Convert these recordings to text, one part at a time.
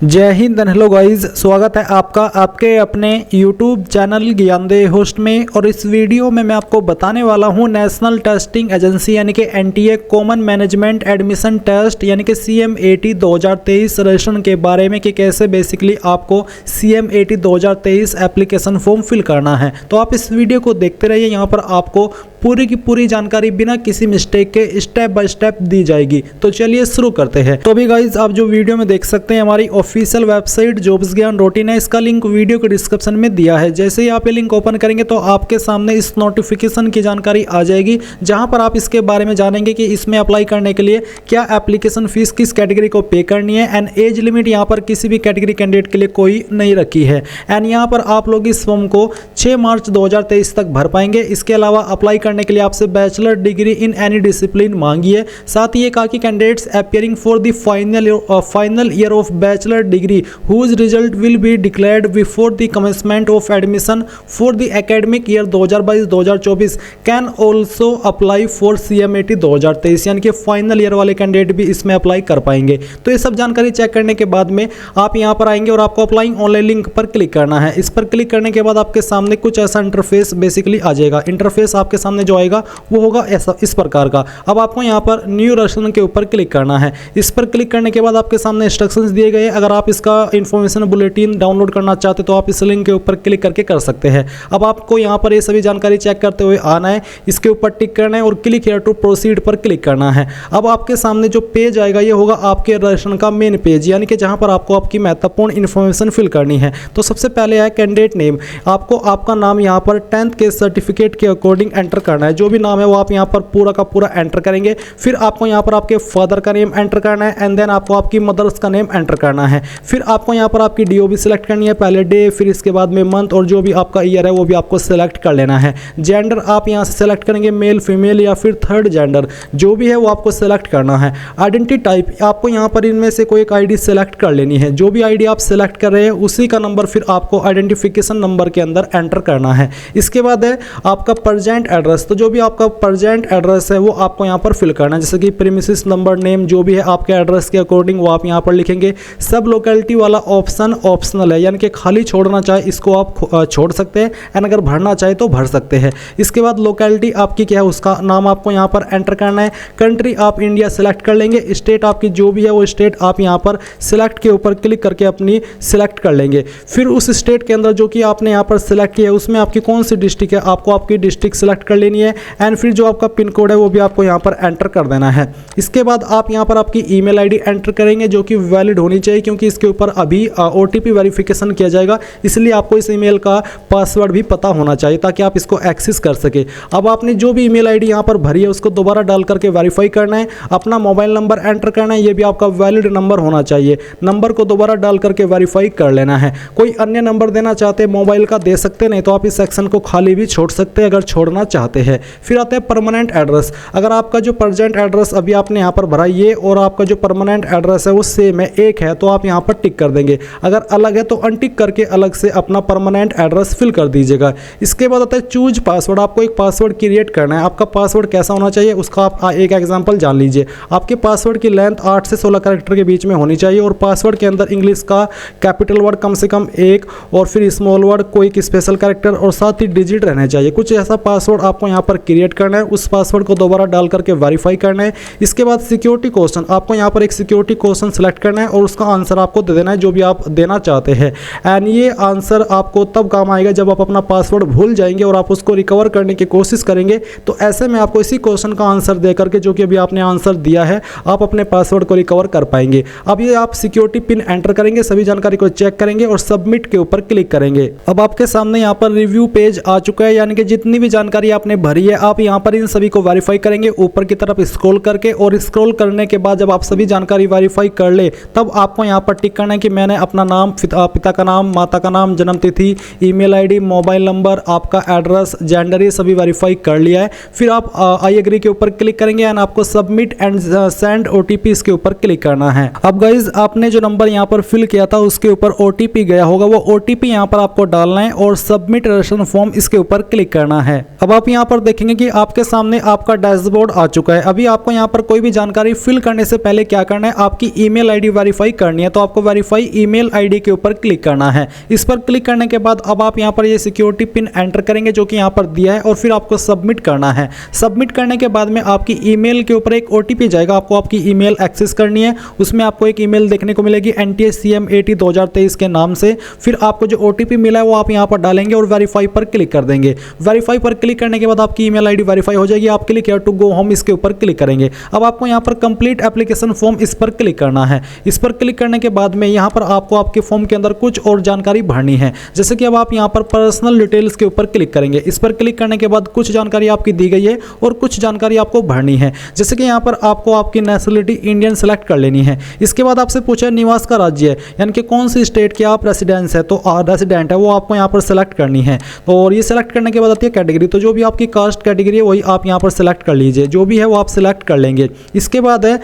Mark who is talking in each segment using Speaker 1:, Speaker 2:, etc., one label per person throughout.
Speaker 1: जय Hind and hello guys, स्वागत है आपका आपके अपने YouTube चैनल ज्ञानदेह होस्ट में। और इस वीडियो में मैं आपको बताने वाला हूं नेशनल टेस्टिंग एजेंसी यानी कि NTA common management admission test यानी कि CMAT 2023 रजिस्ट्रेशन के बारे में कि कैसे बेसिकली आपको CMAT 2023 एप्लीकेशन फॉर्म फिल करना है। तो आप इस वीडियो को देखते रहिए, यहाँ पर आपको पूरी की पूरी जानकारी बिना किसी मिस्टेक के स्टेप बाय स्टेप दी जाएगी। तो चलिए शुरू करते हैं। तो अभी गाइज आप जो वीडियो में देख सकते हैं हमारी ऑफिशियल वेबसाइट जॉब्स ज्ञान रूटीन है, इसका लिंक वीडियो के डिस्क्रिप्शन में दिया है। जैसे ही आप ये लिंक ओपन करेंगे तो आपके सामने इस नोटिफिकेशन की जानकारी आ जाएगी, जहां पर आप इसके बारे में जानेंगे कि इसमें अप्लाई करने के लिए क्या एप्लीकेशन फीस किस कैटेगरी को पे करनी है। एंड एज लिमिट यहाँ पर किसी भी कैटेगरी कैंडिडेट के लिए कोई नहीं रखी है। एंड यहाँ पर आप लोग इस फॉर्म को 6 मार्च 2023 तक भर पाएंगे। इसके अलावा अप्लाई करने के लिए आपसे bachelor degree in any discipline मांगी है। साथ ही ये कहा कि candidates appearing for the final year of bachelor degree whose result will be declared before the commencement of admission for the academic year 2022-2024 can also apply for CMAT 2023 यानी कि final year वाले candidate भी इसमें apply कर पाएंगे। तो ये सब जानकारी चेक करने के बाद में आप यहाँ पर आएंगे और आपको अप्लाइंग ऑनलाइन लिंक पर क्लिक करना है। इस पर क्लिक करने के बाद आपके सामने कुछ ऐसा इंटरफेस बेसिकली आ जाएगा। इंटरफेस आपके सामने जो आएगा वो होगा ऐसा इस प्रकार का। अब आपको यहाँ पर न्यू रजिस्ट्रेशन के ऊपर क्लिक करना है। इस पर क्लिक करने के बाद आपके सामने इंस्ट्रक्शंस दिए गए। अगर आप इसका इंफॉर्मेशन बुलेटिन डाउनलोड करना चाहते तो आप इस लिंक के ऊपर क्लिक करके कर सकते हैं। अब आपको यहाँ पर ये सभी जानकारी चेक करते हुए आना है, इसके ऊपर टिक करना है और क्लिक हियर टू प्रोसीड पर क्लिक करना है। अब आपके सामने जो पेज आएगा ये होगा आपके रजिस्ट्रेशन का मेन पेज, यानी कि जहाँ पर आपको आपकी महत्वपूर्ण इन्फॉर्मेशन फिल करनी है। तो सबसे पहले है कैंडिडेट नेम। आपको आपका नाम यहाँ पर 10th के सर्टिफिकेट के अकॉर्डिंग एंटर करना है। जो भी नाम है वो आप यहाँ पर पूरा का पूरा एंटर करेंगे। फिर आपको यहाँ पर आपके फादर का नेम एंटर करना है एंड देन आपको आपकी मदर्स का नेम एंटर करना है। फिर आपको यहाँ पर आपकी DOB सिलेक्ट करनी है, पहले डे, फिर इसके बाद में मंथ और जो भी आपका ईयर है वो भी आपको सिलेक्ट कर लेना है। जेंडर आप यहाँ से सिलेक्ट करेंगे, मेल फीमेल या फिर थर्ड जेंडर जो भी है वो आपको सिलेक्ट करना है। आइडेंटिटी टाइप आपको यहाँ पर इनमें से कोई एक ID सेलेक्ट कर लेनी है। जो भी ID आप सेलेक्ट कर रहे हैं उसी का नंबर फिर आपको आइडेंटिफिकेशन नंबर के अंदर एंटर करना है। इसके बाद है आपका प्रेजेंट एड्रेस। तो जो भी आपका प्रेजेंट एड्रेस है वो आपको यहाँ पर फिल करना है, जैसे कि प्रीमिसेस नंबर नेम जो भी है आपके एड्रेस के अकॉर्डिंग वो आप यहाँ पर लिखेंगे। सब लोकेलिटी वाला ऑप्शन ऑप्शनल है, यानी कि खाली छोड़ना चाहे इसको आप छोड़ सकते हैं एंड अगर भरना चाहे तो भर सकते हैं। इसके बाद लोकेलिटी आपकी क्या है उसका नाम आपको यहाँ पर एंटर करना है। कंट्री आप इंडिया सेलेक्ट कर लेंगे। स्टेट आपकी जो भी है वो स्टेट आप यहाँ पर सिलेक्ट के ऊपर क्लिक करके अपनी सिलेक्ट कर लेंगे। फिर उस स्टेट के अंदर जो कि आपने यहाँ पर सिलेक्ट किया है उसमें आपकी कौन सी डिस्ट्रिक्ट है आपको आपकी डिस्ट्रिक्ट सिलेक्ट कर लेनी है। एंड फिर जो आपका पिन कोड है वो भी आपको यहाँ पर एंटर कर देना है। इसके बाद आप यहाँ पर आपकी ईमेल ID एंटर करेंगे जो कि वैलिड होनी चाहिए, क्योंकि इसके ऊपर अभी OTP वेरिफिकेशन किया जाएगा, इसलिए आपको इस ईमेल का पासवर्ड भी पता होना चाहिए ताकि आप इसको एक्सेस कर सके। अब आपने जो भी ईमेल ID यहाँ पर भरी है उसको दोबारा डाल करके वेरीफाई करना है। अपना मोबाइल नंबर एंटर करना है, ये भी आपका वैलिड नंबर होना चाहिए। नंबर को दोबारा डाल करके वेरीफाई कर लेना है। कोई अन्य नंबर देना चाहते हैं मोबाइल का दे सकते, नहीं तो आप इस सेक्शन को खाली भी छोड़ सकते हैं अगर छोड़ना चाहते हैं। फिर आता है परमानेंट एड्रेस। अगर आपका जो प्रेजेंट एड्रेस अभी आपने यहाँ पर भरा ये और आपका जो परमानेंट एड्रेस है वो सेम है, एक है, तो आप यहाँ पर टिक कर देंगे। अगर अलग है तो अनटिक करके अलग से अपना परमानेंट एड्रेस फिल कर दीजिएगा। इसके बाद आता है चूज पासवर्ड। आपको एक पासवर्ड क्रिएट करना है। आपका पासवर्ड कैसा होना चाहिए उसका आप एक एग्जांपल जान लीजिए। आपके पासवर्ड की लेंथ 8 से 16 कैरेक्टर के बीच में होनी चाहिए और पासवर्ड के अंदर इंग्लिश का कैपिटल वर्ड कम से कम एक और फिर स्मॉल वर्ड कोई स्पेशल कैरेक्टर और साथ ही डिजिट रहने चाहिए। कुछ ऐसा पासवर्ड आपको यहाँ पर क्रिएट करना है। उस पासवर्ड को दोबारा डाल करके वेरीफाई करना है। इसके बाद सिक्योरिटी क्वेश्चन, आपको यहाँ पर एक सिक्योरिटी क्वेश्चन सेलेक्ट करना है और उसका आंसर आपको दे देना है जो भी आप देना चाहते हैं। एंड ये आंसर आपको तब काम आएगा जब आप अपना पासवर्ड भूल जाएंगे और आप उसको रिकवर करने की कोशिश करेंगे। तो ऐसे में आपको इसी क्वेश्चन का आंसर दे करके जो कि अभी आपने आंसर दिया है आप अपने पासवर्ड को रिकवर कर पाएंगे। अब ये आप सिक्योरिटी पिन एंटर करेंगे, सभी जानकारी को चेक करेंगे और सबमिट के ऊपर क्लिक करेंगे। अब आपके सामने यहाँ पर रिव्यू पेज आ चुका है, यानी कि जितनी भी जानकारी आपने भरी है आप यहाँ पर इन सभी को वेरीफाई करेंगे ऊपर की तरफ स्क्रॉल करके। और स्क्रॉल करने के बाद जब आप सभी जानकारी वेरीफाई कर ले तब आपको यहाँ पर टिक करना है कि मैंने अपना नाम, पिता का नाम, माता का नाम, जन्म तिथि, ईमेल ID, मोबाइल नंबर, आपका एड्रेस, जेंडर ये सभी वेरीफाई कर लिया है। फिर आप आई एग्री के ऊपर क्लिक करेंगे एंड आपको सबमिट एंड सेंड OTP इसके ऊपर क्लिक करना है। अब गाइज आपने जो नंबर यहाँ पर फिल किया था उसके ऊपर OTP गया होगा, वो OTP यहाँ पर आपको डालना है और सबमिट रजिस्ट्रेशन फॉर्म इसके ऊपर क्लिक करना है। अब आप यहाँ पर देखेंगे कि आपके सामने आपका डैशबोर्ड आ चुका है। अभी आपको यहाँ पर कोई भी जानकारी फिल करने से पहले क्या करना है, आपकी ईमेल ID वेरीफाई करनी है। तो आपको वेरीफाई ईमेल आईडी के ऊपर क्लिक करना है। इस पर क्लिक करने के बाद अब आप यहाँ पर ये सिक्योरिटी पिन एंटर करेंगे जो कि यहाँ पर दिया है और फिर आपको सबमिट करना है। सबमिट करने के बाद में आपकी ईमेल के ऊपर एक ओटीपी जाएगा, आपको आपकी ईमेल एक्सेस करनी है। उसमें आपको एक ईमेल देखने को मिलेगी NTA CM80 2023 के नाम से। फिर आपको जो ओटीपी मिला है वो आप यहाँ पर डालेंगे और वेरीफाई पर क्लिक कर देंगे। वेरीफाई पर क्लिक करने के बाद आपकी ईमेल आईडी वेरीफाई हो जाएगी। आप click here to go home इसके ऊपर क्लिक करेंगे। अब आपको यहाँ पर कंप्लीट एप्लीकेशन फॉर्म इस पर क्लिक करना है। इस पर क्लिक करने के बाद में यहाँ पर आपको आपके फॉर्म के अंदर कुछ और जानकारी भरनी है। जैसे कि अब आप यहाँ पर पर्सनल डिटेल्स के ऊपर क्लिक करेंगे। इस पर क्लिक करने के बाद कुछ जानकारी आपकी दी गई है और कुछ जानकारी आपको भरनी है। जैसे कि यहाँ पर आपको आपकी नेशनलिटी इंडियन सेलेक्ट कर लेनी है। इसके बाद आपसे पूछा है निवास का राज्य है, यानी कि कौन सी स्टेट के आप रेसिडेंस है, तो रेसिडेंट है वो आपको यहाँ पर सेलेक्ट करनी है। और ये सेलेक्ट करने के बाद आती है कैटेगरी, तो जो भी आपकी कास्ट कैटेगरी है वही आप यहाँ पर सेलेक्ट कर लीजिए, जो भी है वो आप सेलेक्ट कर लेंगे। इसके बाद है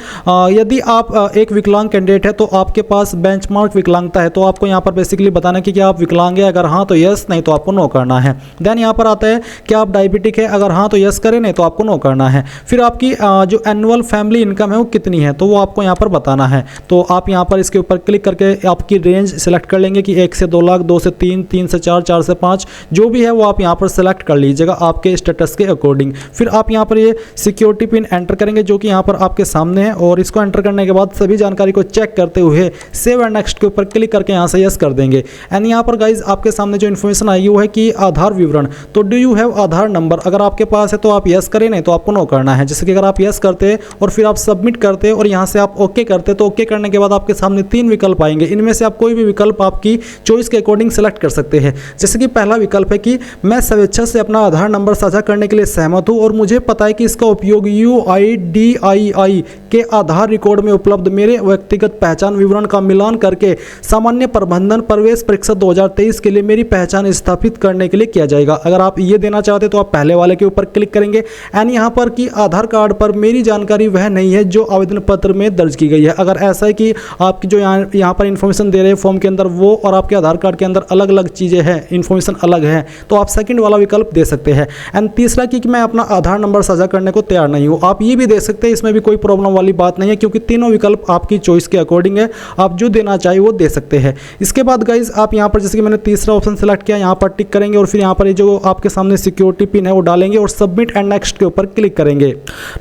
Speaker 1: यदि आप एक विकलांग कैंडिडेट है तो आपके पास बेंचमार्क विकलांगता है, तो आपको यहाँ पर बेसिकली बताना कि क्या आप विकलांग है, अगर हाँ तो यस, नहीं तो आपको नो करना है। देन यहाँ पर आता है कि आप डायबिटिक है, अगर हाँ तो यस करें, नहीं तो आपको नो करना है। फिर आपकी जो एनुअल फैमिली इनकम है वो कितनी है, तो वो आपको यहाँ पर बताना है। तो आप यहाँ पर इसके ऊपर क्लिक करके आपकी रेंज सेलेक्ट कर लेंगे कि 1 से 2 लाख, 2 से 3, 3 से 4, 4 से 5, जो भी है वो आप यहाँ पर सेलेक्ट कर लीजिएगा आपके स्टेटस के अकॉर्डिंग। फिर आप यहाँ पर ये सिक्योरिटी पिन एंटर करेंगे जो कि यहाँ पर आपके सामने है, और इसको एंटर करने के बाद सभी जानकारी को चेक करते हुए सेव एंड नेक्स्ट के ऊपर क्लिक करके यहाँ से यस कर देंगे। एंड यहाँ पर गाइज आपके सामने जो इन्फॉर्मेशन आएगी वो है कि आधार विवरण, तो do you have Aadhaar number, अगर आपके पास है तो आप यस करें, नहीं तो आपको नो करना है। जैसे कि अगर आप यस करते और फिर आप सबमिट करते और यहाँ से आप ओके करते, तो ओके करने के बाद आपके सामने 3 विकल्प आएंगे। इनमें से आप कोई भी विकल्प आपकी चॉइस के अकॉर्डिंग सेलेक्ट कर सकते हैं। जैसे कि पहला विकल्प है कि मैं स्वेच्छा से अपना आधार नंबर साझा करने के लिए सहमत हूँ और मुझे पता है कि इसका उपयोग UIDAI के आधार रिकॉर्ड में उपलब्ध मेरे व्यक्तिगत पहचान विवरण का मिलान करके सामान्य प्रबंधन प्रवेश परीक्षा 2023 के लिए मेरी पहचान स्थापित करने के लिए किया जाएगा। अगर आप ये देना चाहते तो आप पहले वाले के ऊपर क्लिक करेंगे। एंड यहाँ पर कि आधार कार्ड पर मेरी जानकारी वह नहीं है जो आवेदन पत्र में दर्ज की गई है। अगर ऐसा है कि आपकी जो यहाँ पर इन्फॉर्मेशन दे रहे हैं फॉर्म के अंदर वो और आपके आधार कार्ड के अंदर अलग अलग चीज़ें हैं, इन्फॉर्मेशन अलग है, तो आप सेकंड वाला विकल्प दे सकते हैं। एंड तीसरा कि मैं अपना आधार नंबर साझा करने को तैयार नहीं हूँ, आप ये भी दे सकते हैं। इसमें भी कोई प्रॉब्लम वाली बात नहीं है क्योंकि तीनों विकल्प आपकी चॉइस के अकॉर्डिंग है, आप जो देना चाहिए वो दे सकते हैं। इसके बाद गाइज आप यहाँ पर जैसे कि मैंने तीसरा ऑप्शन सेलेक्ट किया, यहाँ पर टिक करेंगे और फिर यहाँ पर जो आपके सामने सिक्योरिटी पिन है वो डालेंगे और सबमिट एंड नेक्स्ट के ऊपर क्लिक करेंगे।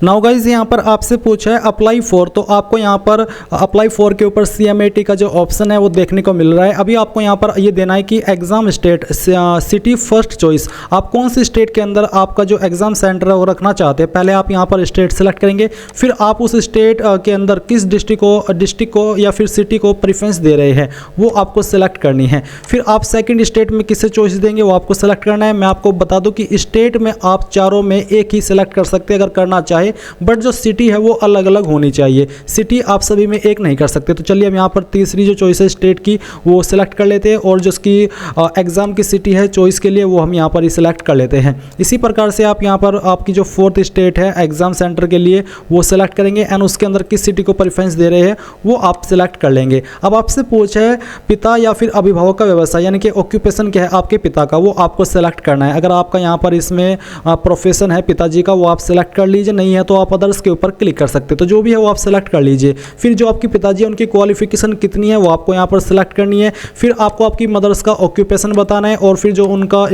Speaker 1: नाउ गाइज यहाँ पर आपसे पूछा है अप्लाई फॉर, तो आपको यहाँ पर अप्लाई फॉर के ऊपर CM80 का जो ऑप्शन है वो देखने को मिल रहा है। अभी आपको यहाँ पर ये देना है कि exam state city first choice, आप कौन सी स्टेट के अंदर आपका जो एग्जाम सेंटर है वो रखना चाहते हैं। पहले आप यहाँ पर स्टेट सेलेक्ट करेंगे, फिर आप उस स्टेट के अंदर किस डिस्ट्रिक्ट को या फिर सिटी को प्रेफरेंस दे रहे हैं वो आपको सेलेक्ट करनी है। फिर आप सेकंड स्टेट में किसे चॉइस देंगे वो आपको सेलेक्ट करना है। मैं आपको बता दूं कि स्टेट में आप चारों में एक ही सेलेक्ट कर सकते हैं अगर करना चाहे, बट जो सिटी है वो अलग अलग होनी चाहिए, सिटी आप सभी में एक नहीं कर सकते। तो चलिए हम यहाँ पर तीसरी जो चॉइस है स्टेट की वो सेलेक्ट कर लेते हैं और जो उसकी एग्जाम की सिटी है चॉइस के लिए वो हम यहाँ पर ही सिलेक्ट कर लेते हैं। इसी प्रकार से आप यहाँ पर आपकी जो फोर्थ स्टेट है एग्जाम सेंटर के लिए वो सेलेक्ट करेंगे एंड उसके अंदर किस सिटी को प्रेफरेंस दे रहे हैं वो आप सिलेक्ट कर लेंगे। अब आपसे पूछा है पिता या फिर अभिभावक का व्यवसाय, यानी कि ऑक्यूपेशन क्या है आपके पिता का, वो आपको सेलेक्ट करना है। अगर आपका यहाँ पर इसमें प्रोफेशन है पिताजी का वो आप सेलेक्ट कर लीजिए, नहीं है तो आप अदर्स के ऊपर क्लिक कर सकते हैं। तो जो भी है वो आप सेलेक्ट कर लीजिए। फिर जो आपकी पिताजी है उनकी क्वालिफिकेशन कितनी है वो आपको यहाँ पर सेलेक्ट करनी है। फिर आपको आपकी मदर्स का ऑक्यूपेशन बताना है और फिर जो उनका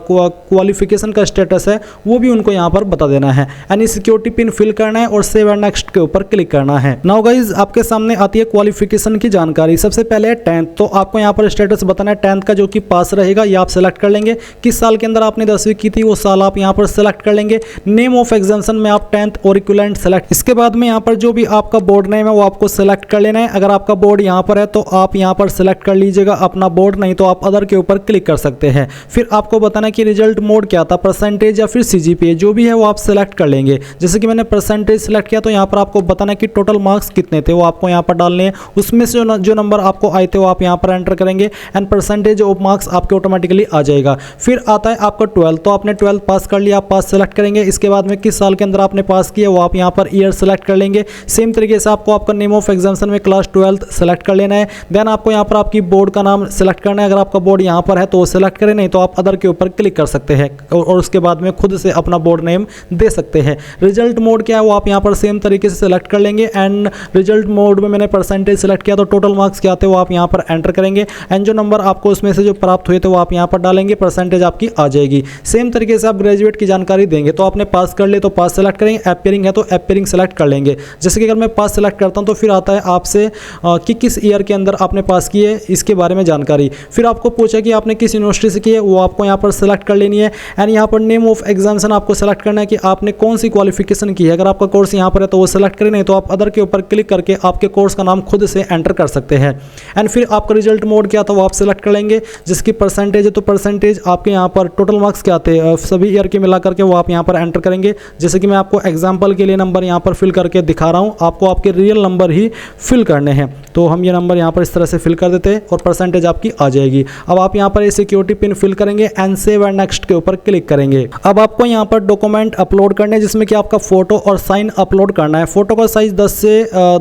Speaker 1: क्वालिफिकेशन का स्टेटस है वो भी उनको यहाँ पर बता देना है। यानी सिक्योरिटी पिन फिल करना है और सेव एंड नेक्स्ट के ऊपर क्लिक करना है। नाउ गाइज आपके सामने आती है क्वालिफिकेशन की जानकारी। सबसे पहले है 10th, तो आपको यहाँ पर स्टेटस बताना है 10th का जो कि पास रहेगा ये आप सेलेक्ट कर लेंगे। किस साल के अंदर आपने 10वीं की थी वो साल आप यहाँ पर सेलेक्ट कर लेंगे। नेम ऑफ एग्जामिनेशन में आप 10th और इक्विवेलेंट सेलेक्ट। इसके बाद में यहाँ पर जो भी आपका बोर्ड नेम है वो आपको सेलेक्ट कर लेना है। अगर आपका बोर्ड यहाँ पर है तो आप यहाँ पर सेलेक्ट कर लीजिएगा अपना बोर्ड, नहीं तो आप अदर के ऊपर क्लिक कर सकते हैं। फिर आपको बताना है कि रिजल्ट मोड क्या था, परसेंटेज या फिर CGPA, जो भी है वो आप सेलेक्ट कर लेंगे। जैसे कि मैंने परसेंटेज सेलेक्ट किया तो यहाँ पर आपको बताना है कि टोटल मार्क्स कितने थे वो आपको यहाँ पर डालने हैं। उसमें से जो नंबर आपको आए थे वो आप यहाँ पर एंटर करेंगे एंड परसेंटेज ऑफ मार्क्स आपके ऑटोमेटिकली आ जाएगा। फिर आता है आपका 12th, तो आपने 12th पास कर लिया, आप पास सेलेक्ट करेंगे। इसके बाद में किस साल के अंदर आपने पास किया वो आप यहाँ पर ईयर सेलेक्ट कर लेंगे। सेम तरीके से आपको आपका नेम ऑफ एग्जामिनेशन में क्लास 12th सेलेक्ट कर लेना है। देन आपको यहाँ पर आपकी बोर्ड का नाम सेलेक्ट करना है। अगर आपका बोर्ड यहाँ पर है तो वो सेलेक्ट करें, नहीं तो आप अदर के ऊपर क्लिक कर सकते हैं और उसके बाद में खुद से अपना बोर्ड नेम दे सकते हैं। रिजल्ट मोड क्या है वो आप यहाँ पर सेम तरीके से सेलेक्ट कर लेंगे एंड रिजल्ट मोड में मैंने परसेंटेज सेलेक्ट किया तो टोटल मार्क्स क्या आते हैं वो आप यहाँ पर एंटर करेंगे एंड जो नंबर आपको उसमें से जो प्राप्त हुए थे वो आप यहाँ पर डालेंगे, परसेंटेज आपकी आ जाएगी। सेम तरीके से आप ग्रेजुएट की जानकारी देंगे तो आपने पास कर ले तो पास सेलेक्ट करेंगे, अपीयरिंग है तो अपीयरिंग सेलेक्ट कर लेंगे। जैसे कि अगर मैं पास सेलेक्ट करता हूँ तो फिर आता है आपसे कि किस ईयर के अंदर आपने पास की है इसके बारे में जानकारी। फिर आपको पूछा कि आपने किस यूनिवर्सिटी से की है, वो आपको यहाँ पर सेलेक्ट कर लेनी है एंड यहाँ पर नेम ऑफ एग्जामिनेशन आपको सेलेक्ट करना है कि आपने कौन सी क्वालिफिकेशन की है। अगर आपका कोर्स यहाँ पर है तो वो सेलेक्ट करें, नहीं तो आप अदर के ऊपर क्लिक करके आपके कोर्स का नाम खुद से एंटर कर सकते हैं। एंड फिर आपका रिजल्ट मोड क्या था वो आप सेलेक्ट कर लेंगे, जिसकी परसेंटेज है तो परसेंटेज आपके यहाँ पर टोटल मार्क्स क्या थे सभी ईयर के मिला करके वो आप यहाँ पर एंटर करेंगे। जैसे कि मैं आपको एग्जाम्पल के लिए नंबर यहाँ पर फिल करके दिखा रहा हूँ, आपको आपके रियल नंबर ही फिल करने हैं। तो हम ये नंबर यहाँ पर इस तरह से फिल कर देते हैं और परसेंटेज आपकी आ जाएगी। अब आप यहाँ पर ये सिक्योरिटी पिन फिल करेंगे एंड सेव एंड नेक्स्ट के ऊपर क्लिक करेंगे। अब आपको यहाँ पर डॉक्यूमेंट अपलोड करने जिसमें कि आपका फोटो और साइन अपलोड करना है। फोटो का साइज 10 से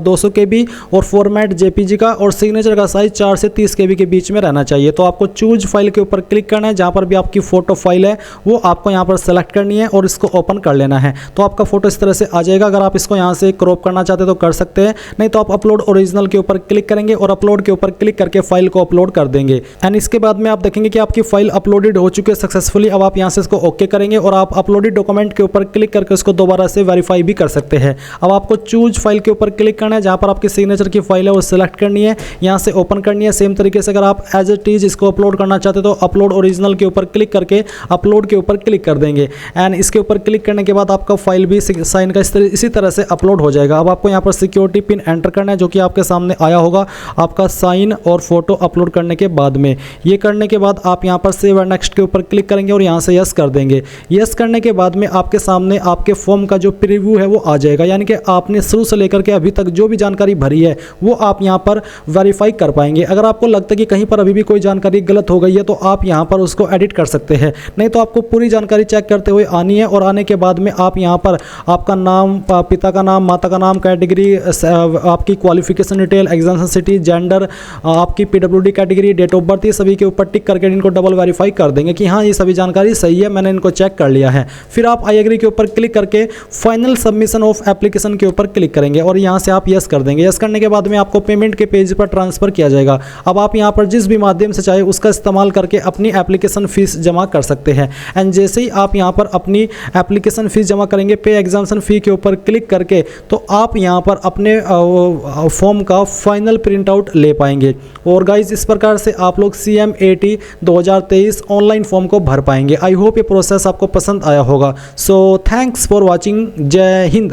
Speaker 1: 200 KB और फॉर्मेट JPG का, और सिग्नेचर का साइज 4 से 30 KB के बीच में रहना चाहिए। तो आपको चूज फाइल के ऊपर क्लिक करना है, जहाँ पर भी आपकी फोटो फाइल है वो आपको यहाँ पर सेलेक्ट करनी है और इसको ओपन कर लेना है। तो आपका फोटो इस तरह से आ जाएगा। अगर आप इसको यहाँ से क्रॉप करना चाहते हैं तो कर सकते हैं, नहीं तो आप अपलोड ओरिजिनल के ऊपर क्लिक करेंगे और अपलोड के ऊपर क्लिक करके फाइल को अपलोड कर देंगे। एंड इसके बाद में आप देखेंगे कि आपकी फाइल अपलोडेड हो चुकी है सक्सेसफुली। अब आप यहाँ से इसको ओके करेंगे और आप अपलोडेड डॉक्यूमेंट के ऊपर क्लिक करके उसको दोबारा से वेरीफाई भी कर सकते हैं। अब आपको चूज फाइल के ऊपर क्लिक करना है, जहाँ पर आपकी सिग्नेचर की फाइल है वो सिलेक्ट करनी है, यहाँ से ओपन करनी है। सेम तरीके से अगर आप एज इट इज इसको अपलोड करना चाहते तो अपलोड ओरिजिनल के ऊपर क्लिक करके अपलोड के ऊपर क्लिक कर देंगे एंड इसके ऊपर क्लिक करने के बाद आपका फाइल भी साइन का इसी तरह से अपलोड हो जाएगा। अब आपको यहाँ पर सिक्योरिटी पिन एंटर करना है जो कि आपके सामने आया होगा आपका साइन और फोटो अपलोड करने के बाद में। ये करने के बाद आप यहाँ पर सेव एंड नेक्स्ट के ऊपर क्लिक करेंगे और यहाँ से यस कर देंगे। यस करने के बाद में आपके सामने आपके फॉर्म का जो प्रीव्यू है वो आ जाएगा, यानी कि आपने शुरू से लेकर के अभी तक जो भी जानकारी भरी है वो आप यहाँ पर वेरीफाई कर पाएंगे। अगर आपको लगता है कि कहीं पर अभी भी कोई जानकारी गलत हो गई है तो आप यहाँ पर उसको एडिट कर सकते हैं, नहीं तो आपको पूरी जानकारी चेक करते हुए आनी है। और आने के बाद में आप यहाँ पर आपका नाम, पिता का नाम, माता का नाम, कैटेगरी, आपकी qualification detail, examination city, gender, आपकी PWD category, date of birth, ये सभी के ऊपर टिक करके इनको डबल वेरीफाई कर देंगे कि हाँ ये सभी जानकारी सही है, मैंने इनको चेक कर लिया है। फिर आप आई एग्री के ऊपर क्लिक करके फाइनल सबमिशन ऑफ एप्लीकेशन के ऊपर क्लिक करेंगे और यहाँ से आप यस कर देंगे। यस करने के बाद में आपको पेमेंट के पेज पर ट्रांसफर किया जाएगा। अब आप यहाँ पर जिस भी माध्यम से चाहे उसका इस्तेमाल करके अपनी एप्लीकेशन फीस जमा कर सकते हैं। एंड जैसे ही आप यहाँ पर अपनी एप्लीकेशन फीस जमा करेंगे पे एग्जामिनेशन फी के ऊपर क्लिक करके, तो आप यहाँ पर अपने फॉर्म का फाइनल प्रिंट आउट ले पाएंगे। और गाइज इस प्रकार से आप लोग CMAT 2023 ऑनलाइन फॉर्म को भर पाएंगे। आई होप ये प्रोसेस आपको पसंद आया होगा। So thanks for watching. जय हिंद।